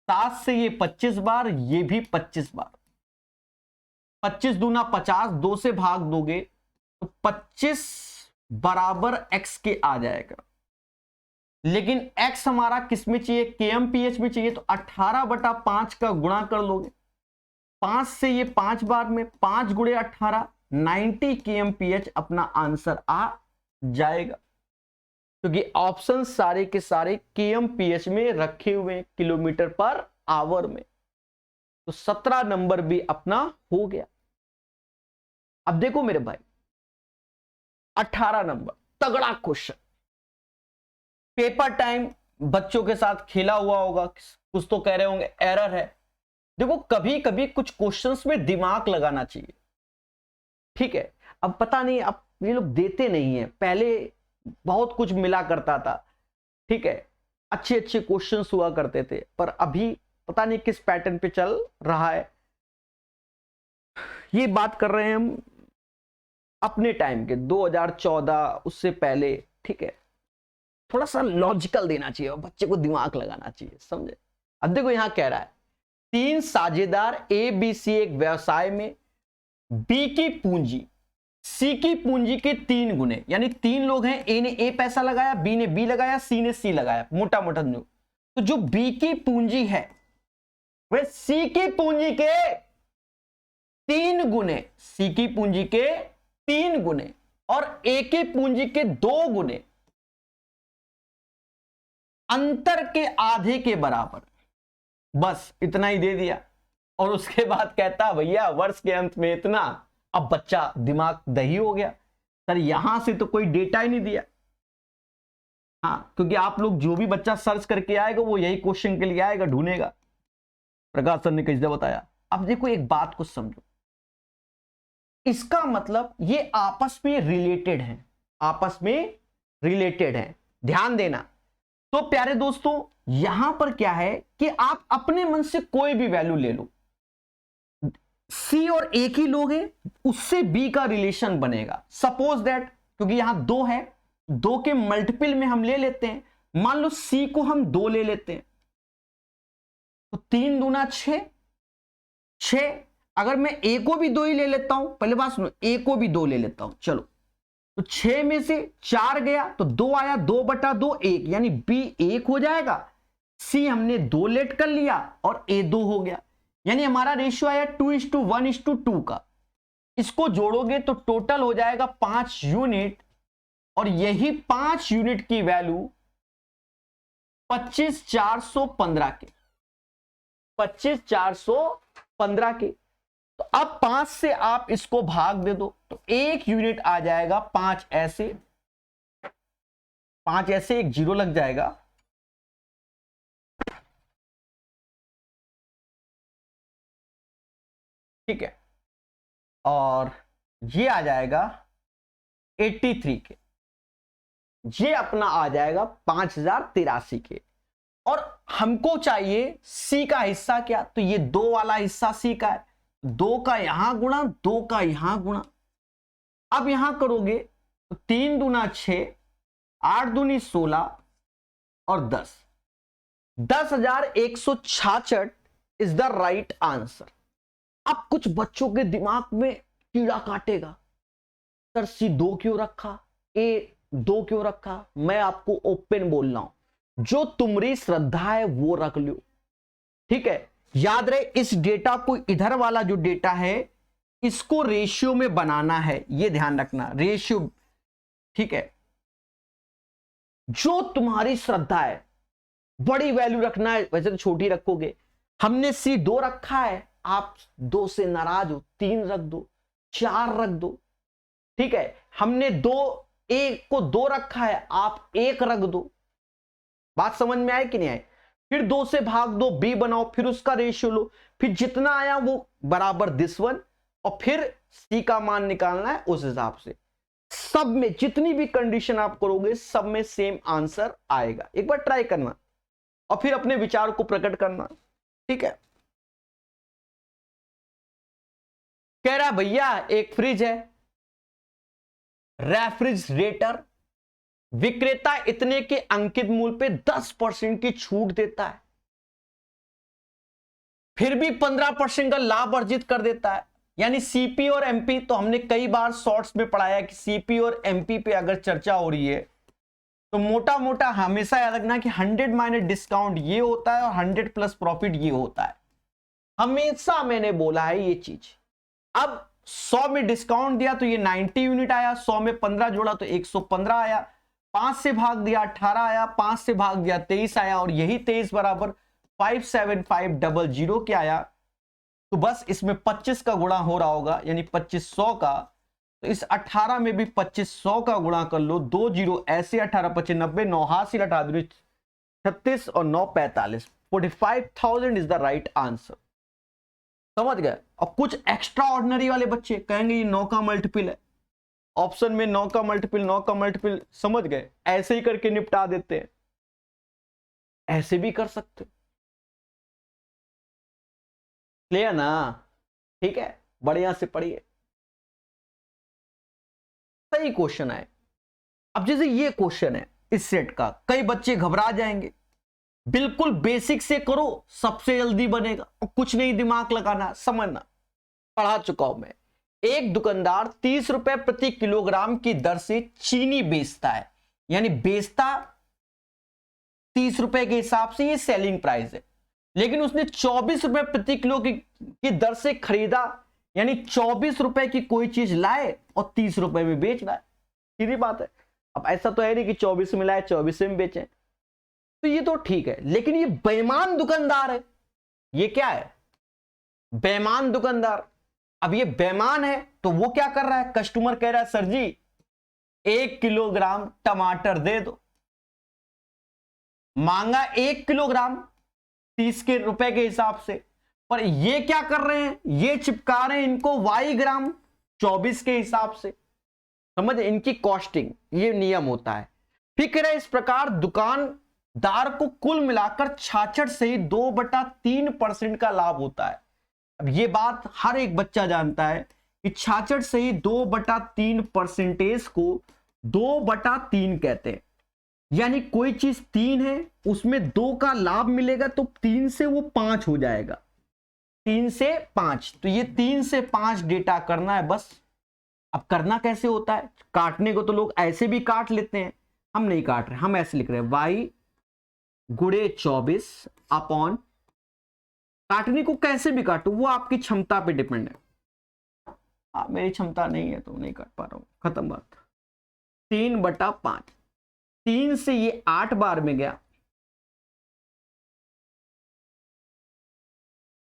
7 से ये 25 बार, ये भी 25 बार, 25 दूना 50, 2 से भाग दोगे तो 25 बराबर x के आ जाएगा। लेकिन x हमारा किस में चाहिए, kmph में चाहिए, तो 18/5 का गुणा कर लोगे, 5 से ये 5 बार में, 5 गुणे 18, 90 kmph अपना आंसर आ जाएगा, क्योंकि ऑप्शन सारे के सारे kmph में रखे हुए हैं, किलोमीटर पर आवर में। तो 17 नंबर भी अपना हो गया। अब देखो मेरे भाई, 18 नंबर तगड़ा क्वेश्चन, पेपर टाइम बच्चों के साथ खेला हुआ होगा, कुछ तो कह रहे होंगे एरर है। देखो कभी कभी कुछ क्वेश्चंस में दिमाग लगाना चाहिए, ठीक है। अब पता नहीं, अब ये लोग देते नहीं है, पहले बहुत कुछ मिला करता था, ठीक है, अच्छे अच्छे क्वेश्चंस हुआ करते थे, पर अभी पता नहीं किस पैटर्न पे चल रहा है। ये बात कर रहे हैं हम अपने टाइम के, 2014 उससे पहले, ठीक है। थोड़ा सा लॉजिकल देना चाहिए और बच्चे को दिमाग लगाना चाहिए, समझे। अब देखो यहां कह रहा है 3 साझेदार ए बी सी एक व्यवसाय में बी की पूंजी सी की पूंजी के 3 गुने, यानी 3 लोग हैं, ए ने ए पैसा लगाया, बी ने बी लगाया, सी ने सी लगाया, मोटा मोटा जो, तो जो बी की पूंजी है वह सी की पूंजी के 3 गुने, सी की पूंजी के 3 गुने और एक ही पूंजी के 2 गुने अंतर के आधे के बराबर, बस इतना ही दे दिया। और उसके बाद कहता भैया वर्ष के अंत में इतना। अब बच्चा दिमाग दही हो गया, सर यहां से तो कोई डेटा ही नहीं दिया। हाँ, क्योंकि आप लोग जो भी बच्चा सर्च करके आएगा वो यही क्वेश्चन के लिए आएगा, ढूंढेगा प्रकाश सर ने कैसे बताया। अब देखो एक बात को समझो, इसका मतलब ये आपस में रिलेटेड है, आपस में रिलेटेड है, ध्यान देना। तो प्यारे दोस्तों यहां पर क्या है कि आप अपने मन से कोई भी वैल्यू ले लो, सी और ए की लोगे उससे बी का रिलेशन बनेगा। सपोज दैट क्योंकि यहां 2 है, 2 के मल्टीपल में हम ले लेते हैं, मान लो सी को हम 2 ले लेते हैं, तो 3 दूना 6, 6। अगर मैं ए को भी 2 ही ले लेता हूं, पहले बात सुनो, ए को भी 2 ले लेता हूं, चलो तो 6 में से 4 गया तो 2 आया, 2/2 1, यानी बी 1 हो जाएगा, सी हमने 2 लेट कर लिया और ए 2 हो गया, यानी हमारा रेशियो आया 2:1:2 का। इसको जोड़ोगे तो टोटल हो जाएगा 5 यूनिट, और यही 5 यूनिट की वैल्यू 25,415 के, 25,415 के। तो अब 5 से आप इसको भाग दे दो तो 1 यूनिट आ जाएगा 5 ऐसे, 5 ऐसे, एक 0 लग जाएगा, ठीक है, और ये आ जाएगा 83 के, ये अपना आ जाएगा 5083 के। और हमको चाहिए सी का हिस्सा क्या, तो ये 2 वाला हिस्सा सी का है, 2 का यहां गुणा, 2 का यहां गुणा। अब यहां करोगे तो 3 दूना 6, 8 दूनी 16 और 10, 10,166 इज द राइट आंसर। अब कुछ बच्चों के दिमाग में कीड़ा काटेगा, सर सी 2 क्यों रखा, ए 2 क्यों रखा। मैं आपको ओपन बोल रहा हूं, जो तुम्हारी श्रद्धा है वो रख लो, ठीक है। याद रहे इस डेटा को, इधर वाला जो डेटा है इसको रेशियो में बनाना है, ये ध्यान रखना, रेशियो, ठीक है। जो तुम्हारी श्रद्धा है, बड़ी वैल्यू रखना है, वैसे तो छोटी रखोगे। हमने सी 2 रखा है, आप 2 से नाराज हो, 3 रख दो, 4 रख दो, ठीक है। हमने 2 ए को 2 रखा है, आप 1 रख दो। बात समझ में आए कि नहीं आए। फिर 2 से भाग दो, बी बनाओ, फिर उसका रेशियो लो, फिर जितना आया वो बराबर दिस वन, और फिर सी का मान निकालना है उस हिसाब से। सब में जितनी भी कंडीशन आप करोगे सब में सेम आंसर आएगा। एक बार ट्राई करना और फिर अपने विचार को प्रकट करना, ठीक है। कह रहा भैया एक फ्रिज है, रेफ्रिजरेटर, विक्रेता इतने के अंकित मूल्य पे 10% की छूट देता है, फिर भी 15% का लाभ अर्जित कर देता है। यानी सीपी और एमपी, तो हमने कई बार शॉर्ट्स में पढ़ाया कि सीपी और एमपी पे अगर चर्चा हो रही है तो मोटा मोटा हमेशा याद रखना कि 100 माइनस डिस्काउंट ये होता है और 100 प्लस प्रॉफिट ये होता है। हमेशा मैंने बोला है ये चीज। अब 100 में डिस्काउंट दिया तो ये 90 यूनिट आया, 100 में 15 जोड़ा तो 115 आया, 5 से भाग दिया 18 आया, 5 से भाग दिया 23 आया, और यही 23 बराबर 57500 के आया। तो बस इसमें 25 का गुणा हो रहा होगा, यानी 2500 का, तो इस 18 में भी 2500 का गुणा कर लो, 2 जीरो ऐसे, 18 25 90, 9 हासिल 18 36 और 9 45, 45,000 इज द राइट आंसर। समझ गए। और कुछ एक्स्ट्रा ऑर्डिनरी वाले बच्चे कहेंगे ये 9 का मल्टीपल है, ऑप्शन में 9 का मल्टीपल, 9 का मल्टीपल, समझ गए, ऐसे ही करके निपटा देते हैं, ऐसे भी कर सकते। क्लियर ना, ठीक है, बढ़िया से पढ़िए। सही क्वेश्चन है। अब जैसे ये क्वेश्चन है इस सेट का, कई बच्चे घबरा जाएंगे, बिल्कुल बेसिक से करो, सबसे जल्दी बनेगा, और कुछ नहीं दिमाग लगाना, समझना, पढ़ा चुका हूं मैं। एक दुकानदार 30 रुपए प्रति किलोग्राम की दर से चीनी बेचता है, यानी बेचता 30 रुपए के हिसाब से, ये सेलिंग प्राइस है, लेकिन उसने 24 रुपए प्रति किलो की दर से खरीदा, यानी 24 रुपए की कोई चीज लाए और 30 रुपए में बेच रहा है, सीधी बात है। अब ऐसा तो है नहीं कि 24 में लाए 24 में बेचें, तो ये तो ठीक है। लेकिन ये बेईमान दुकानदार है, ये क्या है, बेईमान दुकानदार। अब ये बेईमान है तो वो क्या कर रहा है, कस्टमर कह रहा है सर जी 1 किलोग्राम टमाटर दे दो, मांगा 1 किलोग्राम 30 के रुपए के हिसाब से, पर ये क्या कर रहे हैं, ये चिपका रहे हैं इनको वाई ग्राम 24 के हिसाब से। समझ, इनकी कॉस्टिंग, ये नियम होता है। फिक्र है, इस प्रकार दुकानदार को कुल मिलाकर 66 से ही 2/3% का लाभ होता है। अब ये बात हर एक बच्चा जानता है कि 66 से ही 2/3% को 2/3 कहते हैं। यानी कोई चीज 3 है, उसमें 2 का लाभ मिलेगा तो 3 से वो 5 हो जाएगा, 3 से 5। तो ये 3 से 5 डेटा करना है बस। अब करना कैसे होता है, काटने को तो लोग ऐसे भी काट लेते हैं, हम नहीं काट रहे, हम ऐसे लिख रहे हैं y गुणे 24 अपॉन, काटने को कैसे भी काटो वो आपकी क्षमता पे डिपेंड है। मेरी क्षमता नहीं है तो नहीं काट पा रहा हूं, खत्म बात। 3/5, 3 से ये 8 बार में गया,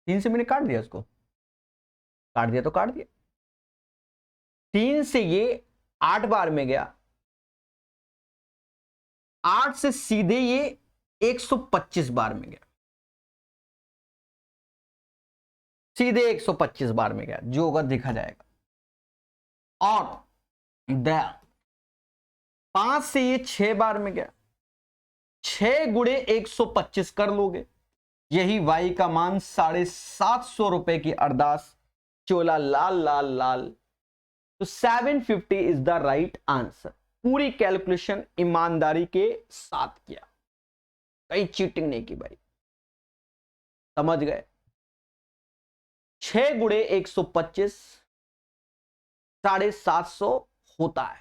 3 से मैंने काट दिया, उसको काट दिया तो काट दिया। 3 से ये 8 बार में गया, 8 से सीधे ये 125 बार में गया, सीधे 125 बार में गया, जो होगा देखा जाएगा। और 5 से ये 6 बार में गया, 6 गुणे 125 कर लोगे, यही y का मान 750 रुपए की अरदास, चोला लाल लाल लाल। तो 750 इज द राइट आंसर। पूरी कैलकुलेशन ईमानदारी के साथ किया, कहीं चीटिंग नहीं की भाई, समझ गए। 6 गुणे 125 750 होता है।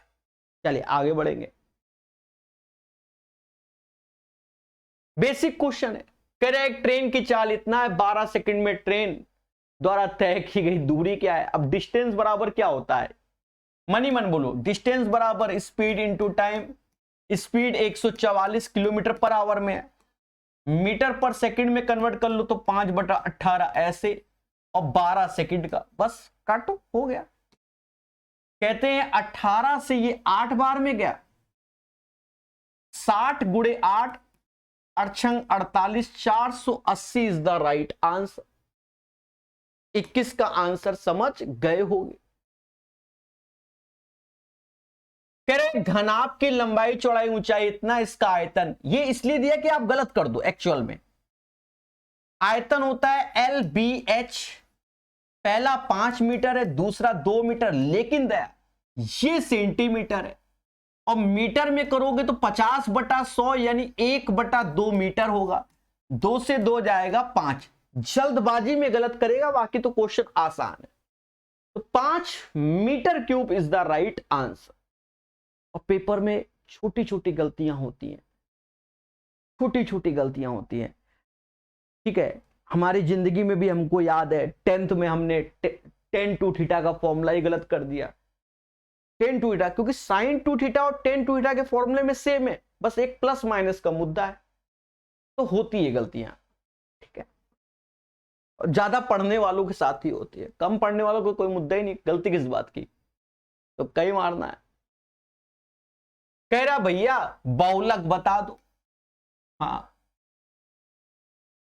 चलिए आगे बढ़ेंगे। बेसिक क्वेश्चन है, कह रहे एक ट्रेन की चाल इतना है, 12 सेकंड में ट्रेन द्वारा तय की गई दूरी क्या है। अब डिस्टेंस बराबर क्या होता है, मनी मन बोलो, डिस्टेंस बराबर speed into time. Speed 144 kilometre per hour में है, मीटर पर सेकंड में कन्वर्ट कर लो तो 5/18 ऐसे, और 12 सेकंड का, बस काटो हो गया। कहते हैं 18 से ये 8 बार में गया, 60 गुणे 8 अड़छंग 48, 480 इज द राइट आंसर। 21 का आंसर समझ गए होंगे। कह रहे घनाभ की लंबाई चौड़ाई ऊंचाई इतना, इसका आयतन, ये इसलिए दिया कि आप गलत कर दो। एक्चुअल में आयतन होता है LBH, पहला 5 मीटर है, दूसरा 2 मीटर, लेकिन दया ये सेंटीमीटर है, और मीटर में करोगे तो 50/100 यानी 1/2 मीटर होगा, 2 से 2 जाएगा 5। जल्दबाजी में गलत करेगा, बाकी तो क्वेश्चन आसान है। तो 5 meter cube is the right answer. और पेपर में छोटी छोटी गलतियां होती हैं, छोटी छोटी गलतियां होती हैं, ठीक है। हमारी जिंदगी में भी हमको याद है 10th में हमने tan 2 थीटा का फॉर्मूला ही गलत कर दिया। tan 2 थीटा, क्योंकि sin 2 थीटा और tan 2 थीटा के फॉर्मूले में सेम है, बस एक प्लस माइनस का मुद्दा है, तो होती है गलतियां, ठीक है। और ज्यादा पढ़ने वालों के साथ ही होती है, कम पढ़ने वालों को कोई मुद्दा ही नहीं, गलती किस बात की, तो कई मारना है। कह रहा भैया बहुलक बता दो, हाँ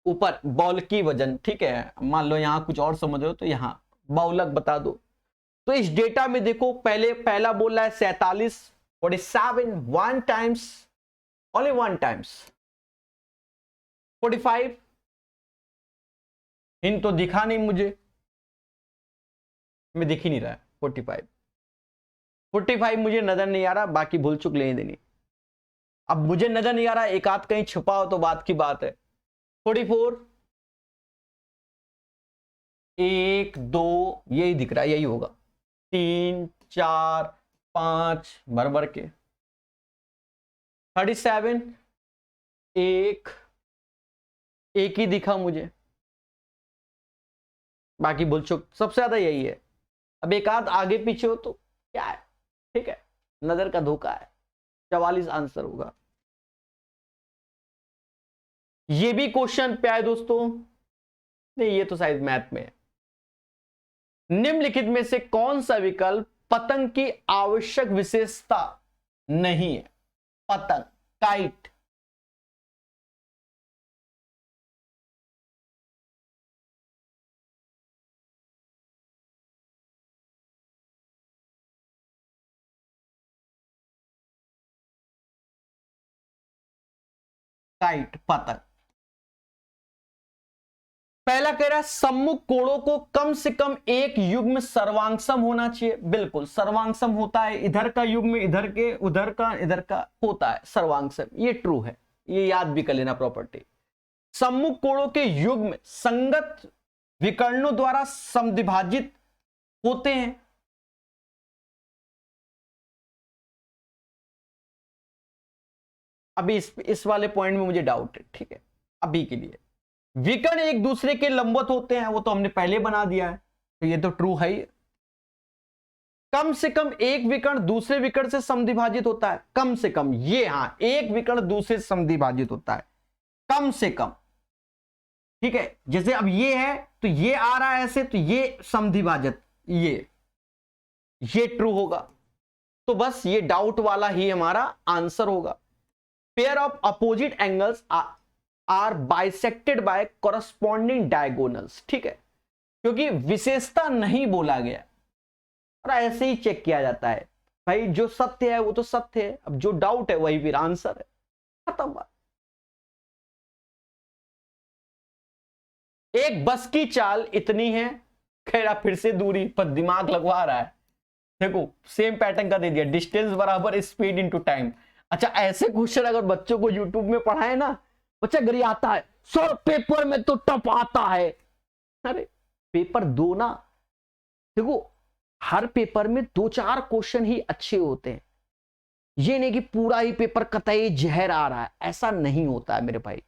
ऊपर बॉल की वजन, ठीक है, मान लो यहां कुछ और समझ रहे हो तो यहां बहुलक बता दो। तो इस डेटा में देखो, पहला बोल रहा है 47, 47 1 टाइम्स, ओनली 1 टाइम्स 45, हिंट तो दिखा नहीं मुझे, मैं दिख ही नहीं रहा है। 45 मुझे नजर नहीं आ रहा, बाकी भूल चुक लेने देनी। अब मुझे नजर नहीं आ रहा, एक आध कहीं छुपा हो तो बात की बात है। 44 1 2 यही दिख रहा है, यही होगा, 3 4 5 भर के। 37 एक ही दिखा मुझे, बाकी भूल चुक, सबसे ज्यादा यही है। अब एक आध आगे पीछे हो तो क्या है, ठीक है, नजर का धोखा है। 44 आंसर होगा। ये भी क्वेश्चन पे आए दोस्तों, नहीं ये तो शायद मैथ में है। निम्नलिखित में से कौन सा विकल्प पतंग की आवश्यक विशेषता नहीं है? पतंग, काइट। काइट, पतंग। पहला कह रहा है सम्मुख कोणों को कम से कम एक युग्म सर्वांगसम होना चाहिए। बिल्कुल सर्वांगसम होता है, इधर का युग्म इधर के, उधर का इधर का होता है सर्वांगसम, ये ट्रू है, ये याद भी कर लेना प्रॉपर्टी। सम्मुख कोणों के युग्म संगत विकर्णों द्वारा समद्विभाजित होते हैं। अभी इस वाले पॉइंट में मुझे डाउट है, ठीक है, अभी के लिए विकर्ण एक दूसरे के लंबवत होते हैं, वो तो हमने पहले बना दिया है, तो ये तो ट्रू है ही। कम से कम एक विकर्ण दूसरे विकर्ण से समद्विभाजित होता है, कम से कम, ये हाँ, एक विकर्ण दूसरे से समद्विभाजित होता है कम से कम, ठीक है। जैसे अब ये है तो ये आ रहा है ऐसे, तो ये समद्विभाजित, ये ट्रू होगा। तो बस ये डाउट वाला ही हमारा आंसर होगा। Pair of opposite angles are bisected by corresponding diagonals, ठीक है, क्योंकि विशेषता नहीं बोला गया और ऐसे ही चेक किया जाता है भाई, जो सत्य है वो तो सत्य है, अब जो डाउट है वही फिर आंसर है, खत्म बात। एक बस की चाल इतनी है, खेरा फिर से दूरी पर दिमाग लगवा रहा है। देखो सेम पैटर्न का दे दिया, डिस्टेंस बराबर स्पीड इनटू टाइम। अच्छा ऐसे क्वेश्चन अगर बच्चों को यूट्यूब में पढ़ाए ना, बच्चा गरी आता है सर पेपर में तो टफ आता है। अरे पेपर दो ना, देखो हर पेपर में 2-4 क्वेश्चन ही अच्छे होते हैं, ये नहीं कि पूरा ही पेपर कतई जहर आ रहा है, ऐसा नहीं होता है मेरे भाई,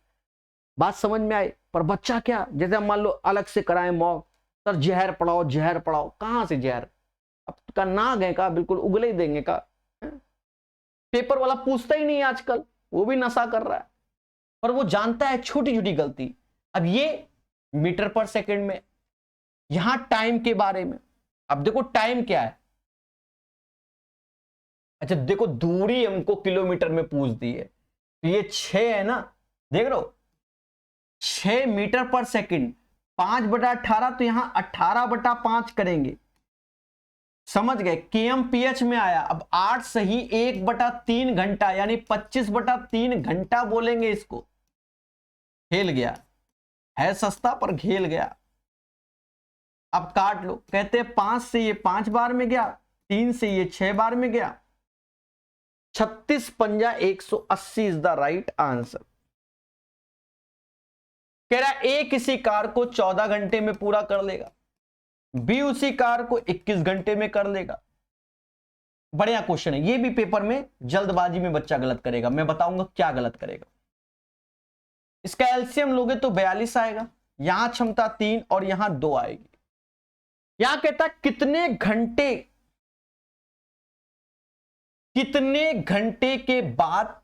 बात समझ में आए। पर बच्चा क्या, जैसे मान लो अलग से कराएं मॉक, सर जहर पढ़ाओ जहर पढ़ाओ, कहां से जहर, अब का नाग है का, बिल्कुल उगले ही देंगे का। पेपर वाला पूछता ही नहीं आजकल, वो भी नशा कर रहा है, पर वो जानता है छोटी छोटी गलती। अब ये मीटर पर सेकंड में, यहां टाइम के बारे में, अब देखो टाइम क्या है, अच्छा देखो दूरी हमको किलोमीटर में पूछ दी है, तो ये 6 है ना, देख रहे हो 6 मीटर पर सेकंड, 5/18, तो यहां 18/5 करेंगे, समझ गए, kmph में आया। अब 8 सही 1/3 घंटा, यानी 25/3 घंटा बोलेंगे इसको। खेल गया है, सस्ता पर खेल गया। अब काट लो, कहते हैं 5 से ये 5 बार में गया, 3 से ये 6 बार में गया, 36 पंजा 180 इज द राइट आंसर। कह रहा है ए किसी कार को 14 घंटे में पूरा कर लेगा, बी उसी कार को 21 घंटे में कर लेगा। बढ़िया क्वेश्चन है, ये भी पेपर में जल्दबाजी में बच्चा गलत करेगा, मैं बताऊंगा क्या गलत करेगा। इसका एलसीएम लोगे तो 42 आएगा, यहां क्षमता 3 और यहां 2 आएगी। यहां कहता है कितने घंटे के बाद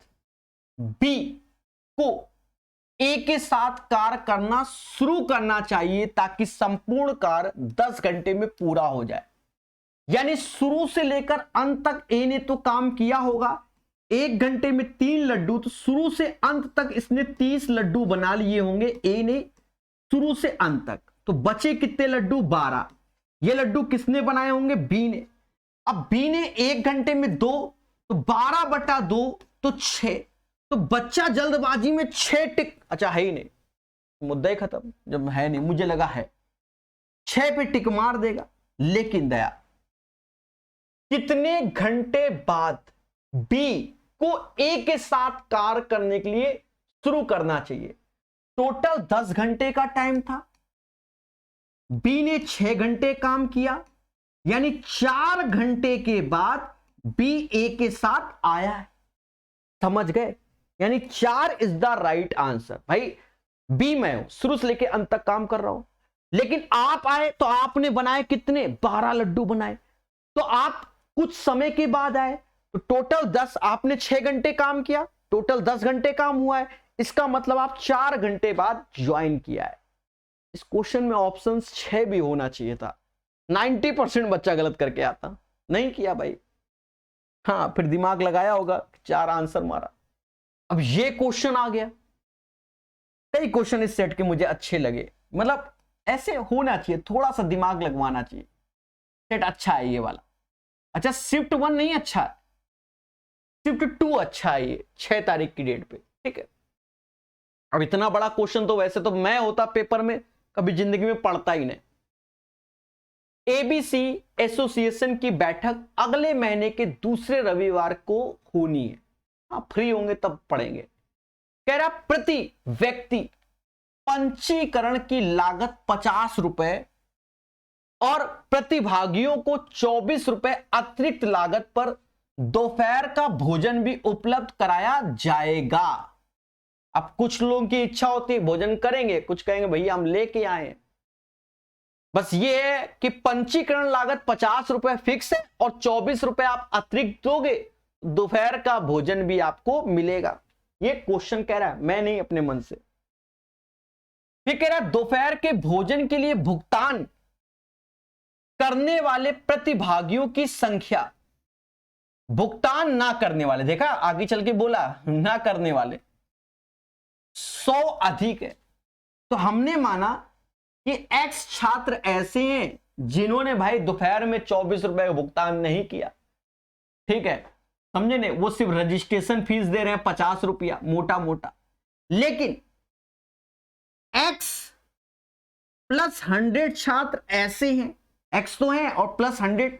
बी को ए के साथ कार्य करना शुरू करना चाहिए ताकि संपूर्ण कार्य 10 घंटे में पूरा हो जाए। यानी शुरू से लेकर अंत तक ए ने तो काम किया होगा, 1 घंटे में 3 लड्डू, तो शुरू से अंत तक इसने 30 लड्डू बना लिए होंगे ए ने, शुरू से अंत तक। तो बचे कितने लड्डू? 12। ये लड्डू किसने बनाए होंगे? बी ने। अब बी ने 1 घंटे में 2, तो 12/2 तो 6। तो बच्चा जल्दबाजी में 6 टिक, अच्छा है ही नहीं, मुद्दा ही खत्म। जब है नहीं, मुझे लगा है, 6 पे टिक मार देगा। लेकिन दया कितने घंटे बाद बी को ए के साथ कार्य करने के लिए शुरू करना चाहिए? टोटल 10 घंटे का टाइम था, बी ने 6 घंटे काम किया, यानी 4 घंटे के बाद बी ए के साथ आया है। समझ गए? यानी 4 इज द राइट आंसर। भाई बी मैं हूं, शुरू से लेके अंत तक काम कर रहा हूं, लेकिन आप आए तो आपने बनाए कितने, 12 लड्डू बनाए। तो आप कुछ समय के बाद आए तो टोटल 10, आपने 6 घंटे काम किया, टोटल 10 घंटे काम हुआ है। इसका मतलब आप 4 घंटे बाद ज्वाइन किया है। इस क्वेश्चन में ऑप्शन 6 भी होना चाहिए था। 90% बच्चा गलत करके आता, नहीं किया भाई। हाँ, फिर दिमाग लगाया होगा, 4 आंसर मारा। अब ये क्वेश्चन आ गया। कई क्वेश्चन इस सेट के मुझे अच्छे लगे, मतलब ऐसे होना चाहिए, थोड़ा सा दिमाग लगवाना चाहिए। सेट अच्छा है ये वाला। अच्छा, शिफ्ट 1 नहीं अच्छा है, शिफ्ट 2 अच्छा है ये 6 तारीख की डेट पे, ठीक है। अब इतना बड़ा क्वेश्चन तो वैसे तो मैं होता पेपर में कभी जिंदगी में पढ़ता ही नहीं। एबीसी एसोसिएशन की बैठक अगले महीने के दूसरे रविवार को होनी है। हाँ, फ्री होंगे तब पढ़ेंगे। कह रहा प्रति व्यक्ति पंजीकरण की लागत 50 रुपए और प्रतिभागियों को 24 रुपए अतिरिक्त लागत पर दोपहर का भोजन भी उपलब्ध कराया जाएगा। अब कुछ लोगों की इच्छा होती है भोजन करेंगे, कुछ कहेंगे भैया हम लेके आए। बस ये है कि पंजीकरण लागत 50 रुपए फिक्स है और 24 रुपए आप अतिरिक्त दोगे, दोपहर का भोजन भी आपको मिलेगा। ये क्वेश्चन कह रहा है, मैं नहीं अपने मन से। फिर कह रहा है दोपहर के भोजन के लिए भुगतान करने वाले प्रतिभागियों की संख्या, भुगतान ना करने वाले, देखा आगे चल के बोला ना करने वाले 100 अधिक है। तो हमने माना कि एक्स छात्र ऐसे हैं जिन्होंने भाई दोपहर में 24 रुपए का भुगतान नहीं किया, ठीक है, समझे नहीं, वो सिर्फ रजिस्ट्रेशन फीस दे रहे हैं 50 रुपया मोटा मोटा। लेकिन एक्स प्लस 100 छात्र ऐसे हैं, एक्स तो हैं और प्लस 100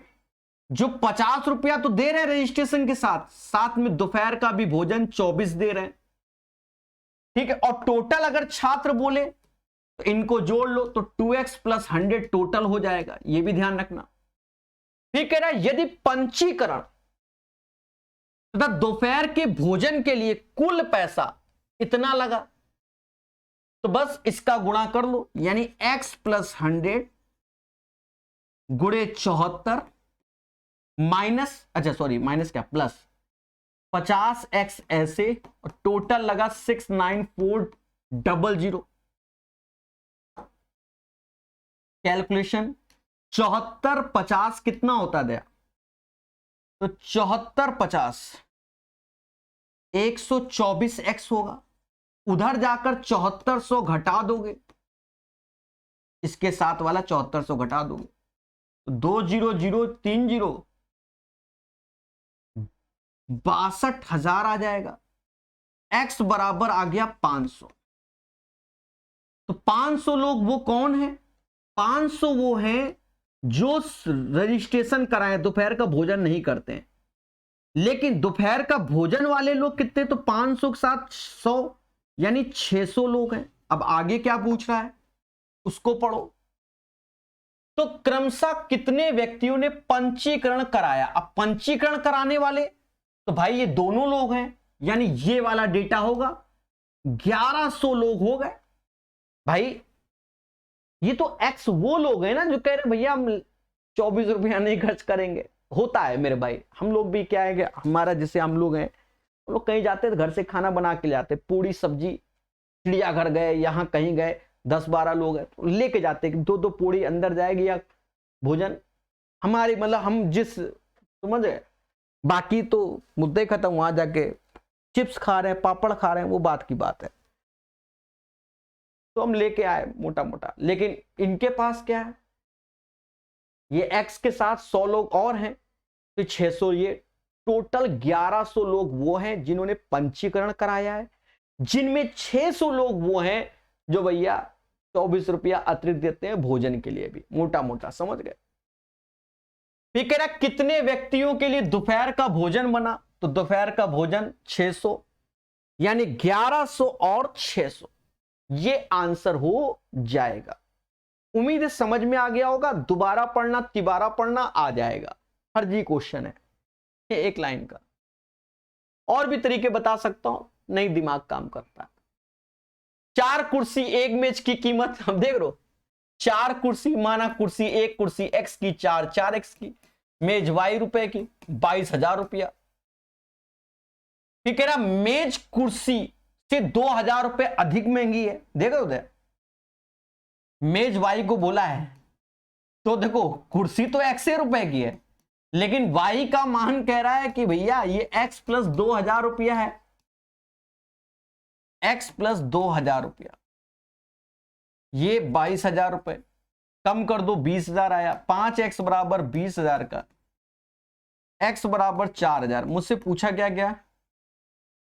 जो 50 रुपया तो दे रहे हैं रजिस्ट्रेशन के साथ, साथ में दोपहर का भी भोजन 24 दे रहे हैं, ठीक है। और टोटल अगर छात्र बोले तो इनको जोड़ लो तो 2x प्लस 100 टोटल हो जाएगा, ये भी ध्यान रखना। फिर कह रहा है यदि पंजीकरण तथा दोपहर के भोजन के लिए कुल पैसा इतना लगा तो बस इसका गुणा कर लो, यानी x प्लस 100 गुणे 74 माइनस, अच्छा सॉरी माइनस क्या, प्लस 50x ऐसे और टोटल लगा 69400। कैलकुलेशन 74 50 कितना होता है, तो 74 50 124x होगा। उधर जाकर 7400 घटा दोगे, इसके साथ वाला 7400 घटा दोगे तो 20030 62,000 आ जाएगा। x बराबर आ गया 500। तो 500 लोग वो कौन है, 500 वो हैं जो रजिस्ट्रेशन कराए, दोपहर का भोजन नहीं करते हैं। लेकिन दोपहर का भोजन वाले लोग कितने, तो 500 के साथ 100 यानी 600 लोग हैं। अब आगे क्या पूछ रहा है उसको पढ़ो। तो क्रमशः कितने व्यक्तियों ने पंजीकरण कराया। अब पंजीकरण कराने वाले तो भाई ये दोनों लोग हैं, यानी ये वाला डेटा होगा 1100 लोग हो गए। भाई ये तो एक्स वो लोग हैं ना जो कह रहे भैया हम 24 रुपया नहीं खर्च करेंगे। होता है मेरे भाई, हम लोग भी क्या है कि हमारा जैसे हम लोग हैं, हम लोग कहीं जाते तो घर से खाना बना के ले आते, पूरी सब्जी, चिड़ियाघर गए, यहां कहीं गए, 10-12 लोग हैं तो लेके जाते, 2-2 पूरी अंदर जाएगी या भोजन हमारी, मतलब हम जिस, समझ गए। बाकी तो मुद्दे खत्म, वहां जाके चिप्स खा रहे हैं, पापड़ खा रहे हैं, वो बात की बात है। तो हम लेके आए मोटा मोटा। लेकिन इनके पास क्या है, ये x के साथ 100 लोग और हैं तो 600, ये टोटल 1100 लोग वो हैं जिन्होंने पंजीकरण कराया है, जिनमें 600 लोग वो हैं जो भैया 24 रुपया अतिरिक्त देते हैं भोजन के लिए भी, मोटा मोटा समझ गए। फिर कह रहा कितने व्यक्तियों के लिए दोपहर का भोजन बना, तो दोपहर का भोजन 600 यानी 1100 और 600, ये आंसर हो जाएगा। उम्मीद है समझ में आ गया होगा, दोबारा पढ़ना तिबारा पढ़ना आ जाएगा, फर्जी क्वेश्चन है ये एक लाइन का। और भी तरीके बता सकता हूं, नहीं दिमाग काम करता है। 4 कुर्सी 1 मेज की कीमत, हम देख लो 4 कुर्सी, माना कुर्सी एक कुर्सी एक्स की 4 एक्स की, मेज वाई रुपए की, 22,000 रुपया। ठीक है ना, मेज कुर्सी से 2,000 रुपए अधिक महंगी है। देखो उधर मेज वाई को बोला है, तो देखो कुर्सी तो एक्स रुपए की है, लेकिन वाई का मान कह रहा है कि भैया ये एक्स प्लस 2,000 रुपया है, एक्स प्लस 2,000 रुपया, ये 22,000 रुपए, कम कर दो 20,000 आया, 5x बराबर 20,000 का, x बराबर 4,000। मुझसे पूछा क्या क्या,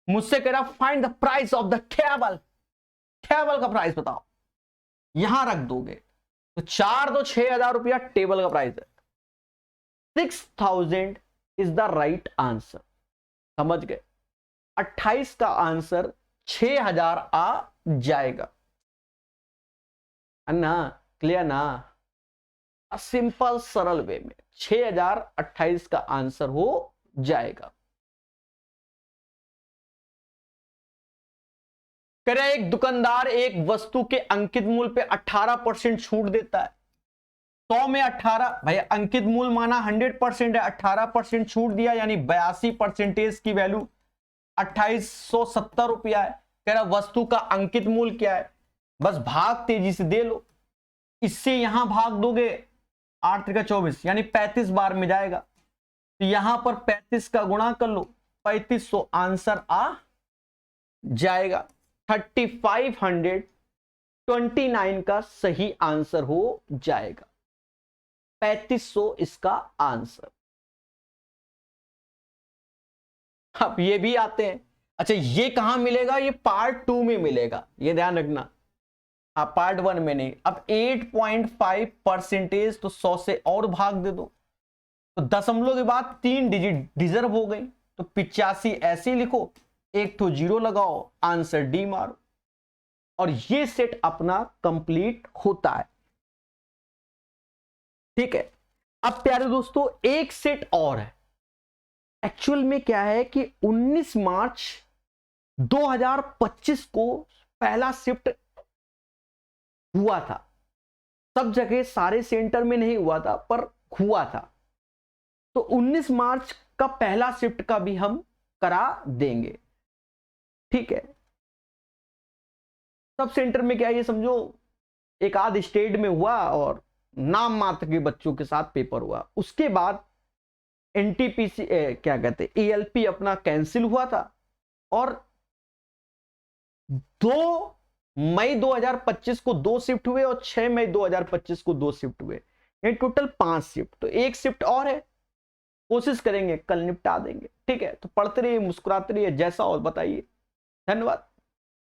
मुझसे कह रहा find the price of the table, table का प्राइस बताओ, यहां रख दोगे तो 4 दो 6,000 रुपया टेबल का प्राइस है। 6,000 इज द राइट आंसर, समझ गए। 28 का आंसर 6,000 आ जाएगा ना, क्लियर ना, सिंपल सरल वे में 6,028 का आंसर हो जाएगा। कह रहे एक दुकानदार एक वस्तु के अंकित मूल्य पे 18% छूट देता है। 100 में 18, भाई अंकित मूल्य माना 100% है, 18% छूट दिया यानी 82% की वैल्यू 2870 रुपया है। कह रहा वस्तु का अंकित मूल्य क्या है, बस भाग तेजी से दे लो, इससे यहां भाग दोगे 8 त्रिका 24 यानी 35 बार में जाएगा, तो यहां पर 35 का गुणा कर लो, 3500 आंसर आ जाएगा। 3529 का सही आंसर हो जाएगा, 3500 इसका आंसर। अब ये भी आते हैं, अच्छा ये कहां मिलेगा, ये पार्ट 2 में मिलेगा, ये ध्यान रखना, आप पार्ट 1 में नहीं। अब 8.5% तो 100 से और भाग दे दो, तो दशमलव के बाद 3 डिजिट डिजर्व हो गई, तो 85 ऐसे लिखो, एक तो 0 लगाओ, आंसर डी मारो, और ये सेट अपना कंप्लीट होता है। ठीक है, अब प्यारे दोस्तों एक सेट और है। एक्चुअल में क्या है कि 19 मार्च 2025 को पहला शिफ्ट हुआ था, सब जगह सारे सेंटर में नहीं हुआ था पर हुआ था, तो 19 मार्च का पहला शिफ्ट का भी हम करा देंगे। ठीक है, सब सेंटर में क्या, ये समझो एक आध स्टेट में हुआ और नाम मात्र के बच्चों के साथ पेपर हुआ, उसके बाद एनटीपीसी क्या कहते एएलपी अपना कैंसिल हुआ था, और 2 मई 2025 को 2 शिफ्ट हुए और 6 मई 2025 को 2 शिफ्ट हुए, ये टोटल 5 शिफ्ट, तो एक शिफ्ट और है, कोशिश करेंगे कल निपटा देंगे। ठीक है, तो पढ़ते रहिए, मुस्कुराते रहिए, जैसा और बताइए। धन्यवाद।